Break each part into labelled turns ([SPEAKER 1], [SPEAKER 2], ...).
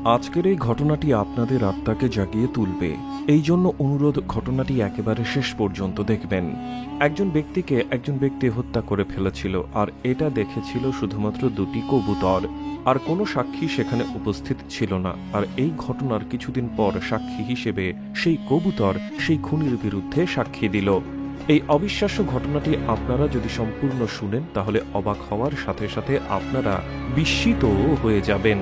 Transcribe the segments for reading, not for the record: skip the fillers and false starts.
[SPEAKER 1] আজকের এই ঘটনাটি আপনাদের আত্মাকে জাগিয়ে তুলবে, এই জন্য অনুরোধ ঘটনাটি একেবারে শেষ পর্যন্ত দেখবেন। একজন ব্যক্তি হত্যা করে ফেলেছিল, আর এটা দেখেছিল শুধুমাত্র দুটি কবুতর, আর কোনো সাক্ষী সেখানে উপস্থিত ছিল না। আর এই ঘটনার কিছুদিন পর সাক্ষী হিসেবে সেই কবুতর সেই খুনির বিরুদ্ধে সাক্ষী দিল। এই অবিশ্বাস্য ঘটনাটি আপনারা যদি সম্পূর্ণ শুনেন তাহলে অবাক হওয়ার সাথে সাথে আপনারা বিস্মিত হয়ে যাবেন।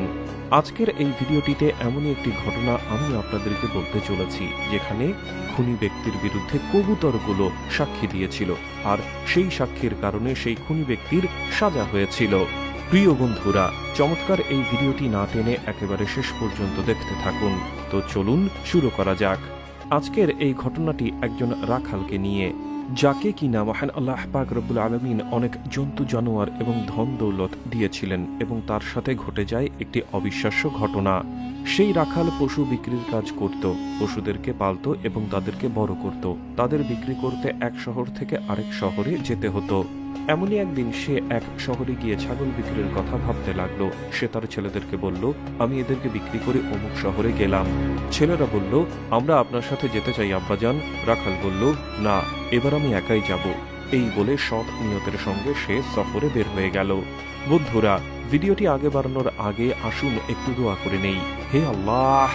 [SPEAKER 1] আজকের এই ভিডিওটিতে এমনই একটি ঘটনা আমি আপনাদেরকে বলতে চলেছি, যেখানে খুনি ব্যক্তির বিরুদ্ধে কবুতরগুলো সাক্ষী দিয়েছিল, আর সেই সাক্ষীর কারণে সেই খুনি ব্যক্তির সাজা হয়েছিল। প্রিয় বন্ধুরা, চমৎকার এই ভিডিওটি না টেনে একেবারে শেষ পর্যন্ত দেখতে থাকুন। তো চলুন শুরু করা যাক। আজকের এই ঘটনাটি একজন রাখালকে নিয়ে, যাকে কিনা মহান আল্লাহ পাক রব্বুল আলামিন অনেক জন্তু জানোয়ার এবং ধন দৌলত দিয়েছিলেন, এবং তার সাথে ঘটে যায় একটি অবিশ্বাস্য ঘটনা। সেই রাখাল পশু বিক্রির কাজ করত, পশুদেরকে পালত এবং তাদেরকে বড় করত। তাদের বিক্রি করতে এক শহর থেকে আরেক শহরে যেতে হতো। এমনই একদিন সে এক শহরে গিয়ে ছাগল বিক্রির কথা ভাবতে লাগলো। সে তার ছেলেদেরকে বলল, আমি এদেরকে বিক্রি করে অমুক শহরে গেলাম। ছেলেরা বলল, আমরা আপনার সাথে যেতে চাই আব্বাজান। রাখাল বলল, না, এবার আমি একাই যাব। এই বলে সৎ নিয়তের সঙ্গে সে সফরে বের হয়ে গেল। বন্ধুরা, ভিডিওটি আগে বাড়ানোর আগে আসুন একটু দোয়া করে নেই। হে আল্লাহ,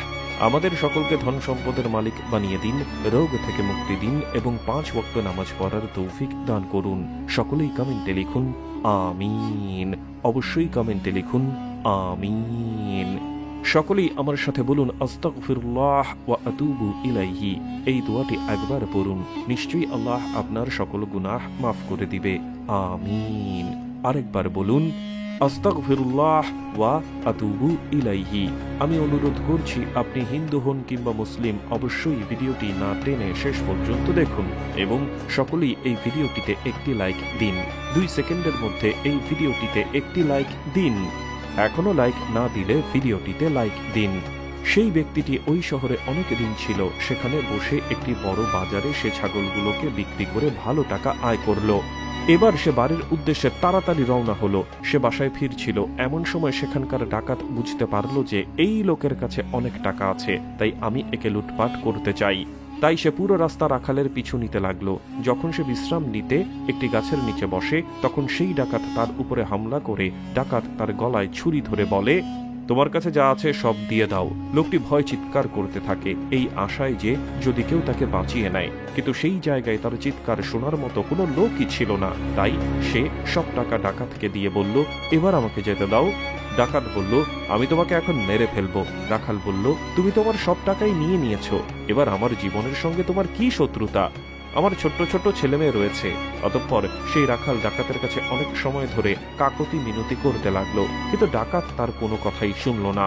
[SPEAKER 1] আমাদের সকলকে ধন সম্পদের মালিক বানিয়ে দিন, রোগ থেকে মুক্তি দিন, এবং 5 ওয়াক্ত নামাজ পড়ার তৌফিক দান করুন। সকলেই কমেন্টে লিখুন আমিন। অবশ্যই কমেন্টে লিখুন আমিন। সকলেই আমার সাথে বলুন আস্তাগফিরুল্লাহ ওয়া আতুবু ইলাইহি। এই দোয়াটি একবার পড়ুন, নিশ্চয়ই আল্লাহ আপনার সকল গুনাহ মাফ করে দিবে। আমিন। আরেকবার বলুন আস্তাগফিরুল্লাহ ওয়া আতুবু ইলাইহি। আমি অনুরোধ করছি, আপনি হিন্দু হন কিংবা মুসলিম, অবশ্যই ভিডিওটি না টেনে শেষ পর্যন্ত দেখুন, এবং সকলেই এই ভিডিওটিতে একটি লাইক দিন। 2 সেকেন্ডের মধ্যে এই ভিডিওটিতে একটি লাইক দিন। এখনো লাইক না দিলে ভিডিওটিতে লাইক দিন। সেই ব্যক্তিটি ওই শহরে অনেক দিন ছিল। সেখানে বসে একটি বড় বাজারে সে ছাগলগুলোকে বিক্রি করে ভালো টাকা আয় করলো। এবার সে বাড়ির উদ্দেশ্যে তাড়াতাড়ি রওনা হলো। সে বাসায় ফিরছিল, এমন সময় সেখানকার ডাকাত বুঝতে পারলো যে এই লোকের কাছে অনেক টাকা আছে, তাই আমি একে লুটপাট করতে চাই। তাই সে পুরো রাস্তা রাখালের পিছু নিতে লাগলো। যখন সে বিশ্রাম নিতে একটি গাছের নিচে বসে, তখন সেই ডাকাত তার উপরে হামলা করে ডাকাত তার গলায় ছুরি ধরে বলে, তোমার কাছে যা আছে সব দিয়ে দাও। লোকটি ভয় চিৎকার করতে থাকে, এই আশায় যে যদি কেউ তাকে বাঁচিয়ে নেয়, কিন্তু সেই জায়গায় তার চিৎকার শোনার মতো কোনো লোকই ছিল না। তাই সে সব টাকা ডাকাতকে দিয়ে বলল, এবার আমাকে যেতে দাও। ডাকাত বলল, আমি তোমাকে এখন মেরে ফেলবো। রাখাল বলল, তুমি তোমার সব টাকাই নিয়ে নিয়েছো, এবার আমার জীবনের সঙ্গে তোমার কি শত্রুতা? আমার ছোট্ট ছোট্ট ছেলেমেয়ে রয়েছে। অতঃপর সেই রাখাল ডাকাতের কাছে অনেক সময় ধরে কাকতি মিনতি করতে লাগলো, কিন্তু ডাকাত তার কোনো কথাই শুনল না।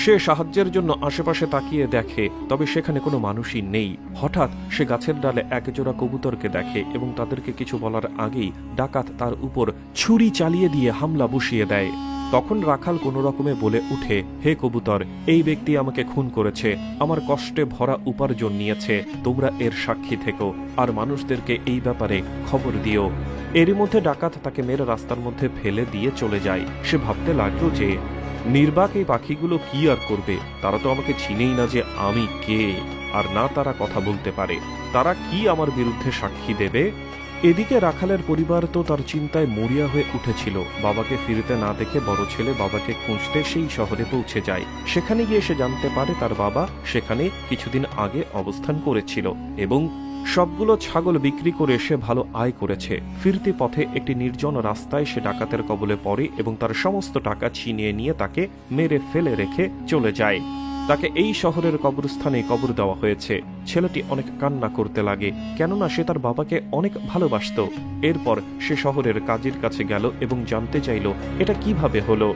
[SPEAKER 1] সে সাহায্যের জন্য আশেপাশে তাকিয়ে দেখে, তবে সেখানে কোনো মানুষই নেই। হঠাৎ সে গাছের ডালে একজোড়া কবুতরকে দেখে, এবং তাদেরকে কিছু বলার আগেই ডাকাত তার উপর ছুরি চালিয়ে দিয়ে হামলা বসিয়ে দেয়। তখন রাখাল কোনো রকমে বলে উঠে, হে কবুতর, এই ব্যক্তি আমাকে খুন করেছে, আমার কষ্টে ভরা উপার্জন নিয়েছে, তোমরা এর সাক্ষী থেকো, আর মানুষদেরকে এই ব্যাপারে খবর দিও। এরই মধ্যে ডাকাত তাকে মেরে রাস্তার মধ্যে ফেলে দিয়ে চলে যায়। সে ভাবতে লাগলো যে নির্বাক এই পাখিগুলো কি আর করবে, তারা তো আমাকে চিনেই না যে আমি কে, আর না তারা কথা বলতে পারে, তারা কি আমার বিরুদ্ধে সাক্ষী দেবে। এদিকে রাখালের পরিবার তো তার চিন্তায় মরিয়া হয়ে উঠেছিল। বাবাকে ফিরতে না দেখে বড় ছেলে বাবাকে খুঁজতে সেই শহরে পৌঁছে যায়। সেখানে গিয়ে সে জানতে পারে তার বাবা সেখানে কিছুদিন আগে অবস্থান করেছিল, এবং সবগুলো ছাগল বিক্রি করে সে ভালো আয় করেছে। ফিরতি পথে একটি নির্জন রাস্তায় সে ডাকাতের কবলে পড়ে, এবং তার সমস্ত টাকা ছিনিয়ে নিয়ে তাকে মেরে ফেলে রেখে চলে যায়। তাকে এই শহরের কবরস্থানে কবর দেওয়া হয়েছে। ছেলেটি অনেক কান্না করতে লাগে, কেননা সে তার বাবাকে অনেক ভালোবাসত। এরপর সে শহরের কাজীর কাছে গেল এবং জানতে চাইল এটা কিভাবে হলো।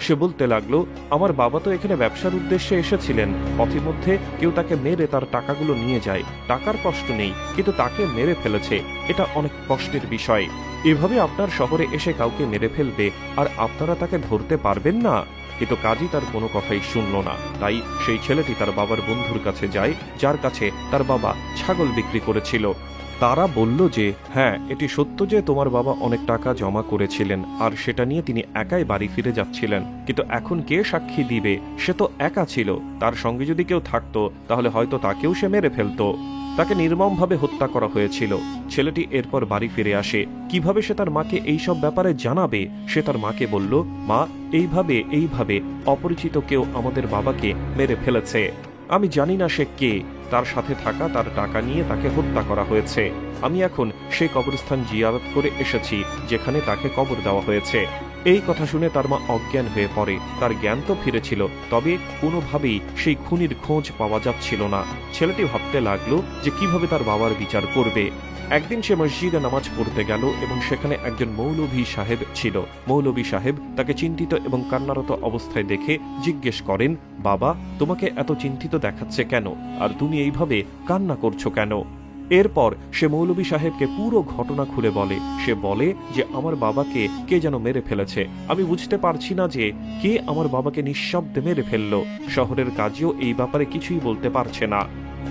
[SPEAKER 1] সে বলতে লাগলো, আমার বাবা তো এখানে ব্যবসার উদ্দেশ্যে এসেছিলেন, পথিমধ্যে কেউ তাকে মেরে তার টাকাগুলো নিয়ে যায়। টাকার কষ্ট নেই, কিন্তু তাকে মেরে ফেলেছে, এটা অনেক কষ্টের বিষয়। এভাবে আপনার শহরে এসে কাউকে মেরে ফেলবে, আর আপনারা তাকে ধরতে পারবেন না। কিন্তু কাজী তার কোনো কথাই শুনল না। তাই সেই ছেলেটি তার বাবার বন্ধুর কাছে যায়, যার কাছে তার বাবা ছাগল বিক্রি করেছিল। তারা বলল যে হ্যাঁ, এটি সত্য যে তোমার বাবা অনেক টাকা জমা করেছিলেন আর সেটা নিয়ে তিনি একাই বাড়ি ফিরে যাচ্ছিলেন, কিন্তু এখন কে সাক্ষী দিবে? সে তো একা ছিল, তার সঙ্গে যদি কেউ থাকতো তাহলে হয়তো তাকেও সে মেরে ফেলতো। তাকে নির্মমভাবে হত্যা করা হয়েছিল। ছেলেটি এরপর বাড়ি ফিরে আসে। কিভাবে সে তার মাকে এইসব ব্যাপারে জানাবে? সে তার মাকে বলল, মা, এইভাবে অপরিচিত কেউ আমাদের বাবাকে মেরে ফেলেছে। আমি জানি না সে কে, তার সাথে থাকা তার টাকা নিয়ে তাকে হত্যা করা হয়েছে। আমি এখন সেই কবরস্থান জিয়ারত করে এসেছি যেখানে তাকে কবর দেওয়া হয়েছে। এই কথা শুনে তার মা অজ্ঞান হয়ে পড়ে। তার জ্ঞান তো ফিরেছিল, তবে কোনোভাবেই সেই খুনির খোঁজ পাওয়া যাচ্ছিল না। ছেলেটি ভাবতে লাগলো যে কিভাবে তার বাবার বিচার করবে। একদিন সে মসজিদে নামাজ পড়তে গেল এবং সেখানে একজন মৌলভী সাহেব ছিল। মৌলভী সাহেব তাকে চিন্তিত এবং কান্নারত অবস্থায় দেখে জিজ্ঞেস করেন, বাবা, তোমাকে এত চিন্তিত দেখাচ্ছে কেন, আর তুমি এইভাবে কান্না করছো কেন? এরপর সে মৌলভী সাহেবকে পুরো ঘটনা খুলে বলে। সে বলে যে আমার বাবাকে কে যেন মেরে ফেলেছে। আমি বুঝতে পারছি না যে কে আমার বাবাকে নিঃশব্দে মেরে ফেললো। শহরের কাজেও এই ব্যাপারে কিছুই বলতে পারছে না।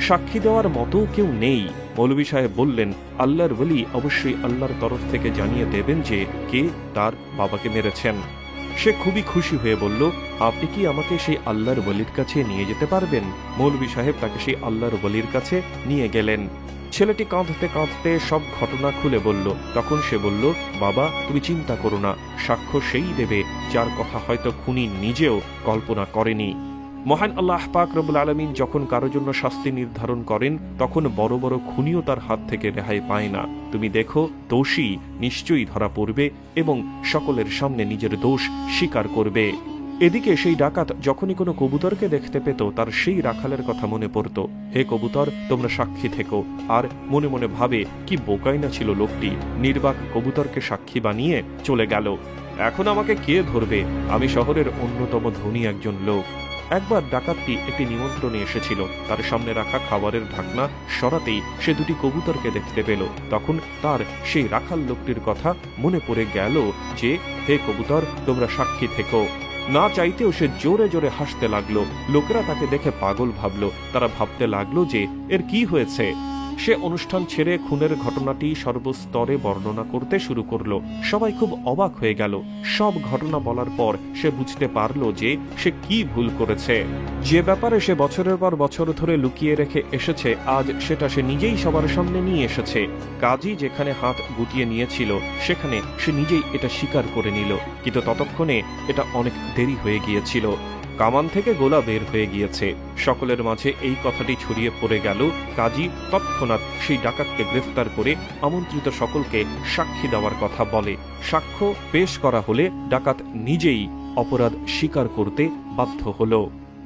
[SPEAKER 1] সাক্ষী দেওয়ার মতো কেউ নেই। মৌলভী সাহেব বললেন, আল্লাহর ওলি অবশ্যই আল্লাহর তরফ থেকে জানিয়ে দেবেন যে কে তার বাবাকে মেরেছেন। সে খুবই খুশি হয়ে বলল, আপনি কি আমাকে সেই আল্লাহর ওলির কাছে নিয়ে যেতে পারবেন? মৌলভী সাহেব তাকে সেই আল্লাহর ওলির কাছে নিয়ে গেলেন। ছেলেটি কাঁদতে কাঁদতে সব ঘটনা খুলে বলল। তখন সে বলল, বাবা, তুমি চিন্তা করো না, সাক্ষ্য সেই দেবে যার কথা হয়তো খুনি নিজেও কল্পনা করেনি। মহান আল্লাহ পাক রব্বুল আলামিন যখন কারো জন্য শাস্তি নির্ধারণ করেন, তখন বড় বড় খুনিও তার হাত থেকে রেহাই পায় না। তুমি দেখো, দোষী নিশ্চয়ই ধরা পড়বে এবং সকলের সামনে নিজের দোষ স্বীকার করবে। এদিকে সেই ডাকাত যখনই কোনো কবুতরকে দেখতে পেত, তার সেই রাখালের কথা মনে পড়ত। হে কবুতর, তোমরা সাক্ষী থেকো। আর মনে মনে ভাবে, কি বোকাই না ছিল লোকটি, নির্বাক কবুতরকে সাক্ষী বানিয়ে চলে গেল। এখন আমাকে কে ধরবে? আমি শহরের অন্যতম ধনী একজন লোক। একবার ডাকাতটি একটি নিমন্ত্রণে এসেছিল। তার সামনে রাখা খাবারের ঢাকনা সরাতেই সে দুটি কবুতরকে দেখতে পেল। তখন তার সেই রাখাল লোকটির কথা মনে পড়ে গেল যে, হে কবুতর, তোমরা সাক্ষী থেকো। না চাইতেও সে জোরে জোরে হাসতে লাগলো। লোকেরা তাকে দেখে পাগল ভাবল। তারা ভাবতে লাগলো যে এর কি হয়েছে। সে অনুষ্ঠান ছেড়ে খুনের ঘটনাটি সর্বস্তরে বর্ণনা করতে শুরু করলো। সবাই খুব অবাক হয়ে গেল। সব ঘটনা বলার পর সে বুঝতে পারলো যে সে কি ভুল করেছে। যে ব্যাপারে সে বছরের পর বছর ধরে লুকিয়ে রেখে এসেছে, আজ সেটা সে নিজেই সবার সামনে নিয়ে এসেছে। কাজী যেখানে হাত গুটিয়ে নিয়েছিল, সেখানে সে নিজেই এটা স্বীকার করে নিল। কিন্তু ততক্ষণে এটা অনেক দেরি হয়ে গিয়েছিল। কামান থেকে গোলা বের হয়ে গিয়েছে। সকলের মাঝে এই কথাটি ছড়িয়ে পড়ে গেল। কাজী তৎক্ষণাৎ সেই ডাকাতকে গ্রেফতার করে আমন্ত্রিত সকলকে সাক্ষী দেওয়ার কথা বলে। সাক্ষ্য পেশ করা হলে ডাকাত নিজেই অপরাধ স্বীকার করতে বাধ্য হল।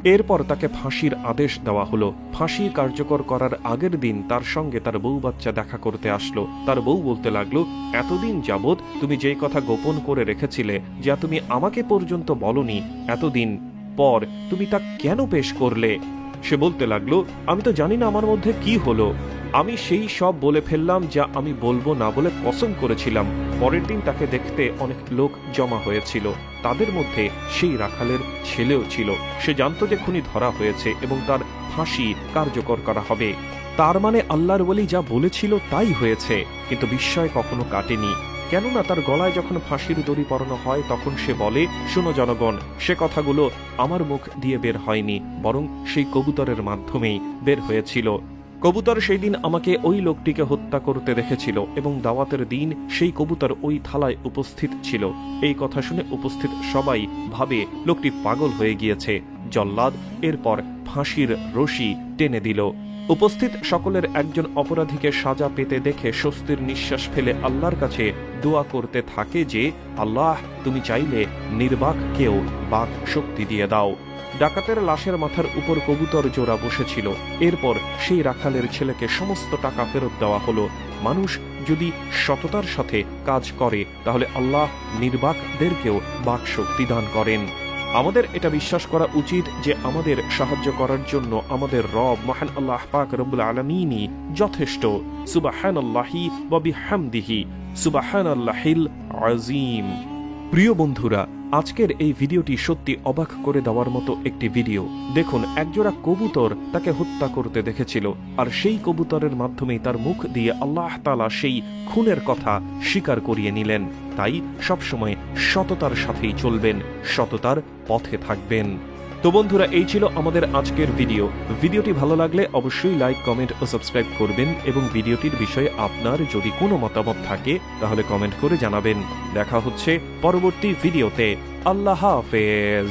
[SPEAKER 1] এরপর তাকে ফাঁসির আদেশ দেওয়া হলো। ফাঁসি কার্যকর করার আগের দিন তার সঙ্গে তার বউ বাচ্চা দেখা করতে আসলো। তার বউ বলতে লাগলো, এতদিন যাবৎ তুমি যেই কথা গোপন করে রেখেছিলে, যা তুমি আমাকে পর্যন্ত বলনি, এতদিন পর তুমি তা কেন পেশ করলে? সে বলতে লাগলো, আমি তো জানি না আমার মধ্যে কি হলো। আমি সেই সব বলে ফেললাম যা আমি বলবো না বলে কসম করেছিলাম। পরের দিন তাকে দেখতে অনেক লোক জমা হয়েছিল। তাদের মধ্যে সেই রাখালের ছেলেও ছিল। সে জানত যে খুনি ধরা হয়েছে এবং তার ফাঁসি কার্যকর করা হবে। তার মানে আল্লাহর ওলি যা বলেছিল তাই হয়েছে। কিন্তু বিস্ময় কখনো কাটেনি, কেননা তার গলায় যখন ফাঁসির দড়ি পরানো হয়, তখন সে বলে, শোনো জনগণ, সে কথাগুলো আমার মুখ দিয়ে বের হয়নি, বরং সেই কবুতরের মাধ্যমেই বের হয়েছিল। কবুতর সেই দিন আমাকে ওই লোকটিকে হত্যা করতে দেখেছিল এবং দাওয়াতের দিন সেই কবুতর ওই থালায় উপস্থিত ছিল। এই কথা শুনে উপস্থিত সবাই ভাবে লোকটি পাগল হয়ে গিয়েছে। জল্লাদ এরপর ফাঁসির রশি টেনে দিল। উপস্থিত সকলের একজন অপরাধীকে সাজা পেতে দেখে স্বস্তির নিঃশ্বাস ফেলে আল্লাহর কাছে দোয়া করতে থাকে যে, আল্লাহ, তুমি চাইলে নির্বাককেও বাক শক্তি দিয়ে দাও। ডাকাতের লাশের মাথার উপর কবুতর জোড়া বসেছিল। এরপর সেই রাখালের ছেলেকে সমস্ত টাকা ফেরত দেওয়া হলো। মানুষ যদি সততার সাথে কাজ করে, তাহলে আল্লাহ নির্বাকদেরকেও বাক শক্তি দান করেন। আমাদের এটা বিশ্বাস করা উচিত যে আমাদের সাহায্য করার জন্য আমাদের রব মহান আল্লাহ পাক রব্বুল আলামিনই যথেষ্ট। সুবহানাল্লাহি ওয়া বিহামদিহি, সুবহানাল্লাহিল আযীম। প্রিয় বন্ধুরা, আজকের এই ভিডিওটি সত্যি অবাক করে দেওয়ার মতো একটি ভিডিও। দেখুন, একজোড়া কবুতর তাকে হত্যা করতে দেখেছিল, আর সেই কবুতরের মাধ্যমেই তার মুখ দিয়ে আল্লাহ তাআলা সেই খুনের কথা স্বীকার করিয়ে নিলেন। তাই সবসময় সততার সাথেই চলবেন, সততার পথে থাকবেন। তো বন্ধুরা, এই ছিল আমাদের আজকের ভিডিওটি ভালো লাগলে অবশ্যই লাইক, কমেন্ট ও সাবস্ক্রাইব করবেন, এবং ভিডিওটির বিষয়ে আপনার যদি কোনো মতামত থাকে তাহলে কমেন্ট করে জানাবেন। দেখা হচ্ছে পরবর্তী ভিডিওতে। আল্লাহ হাফেজ।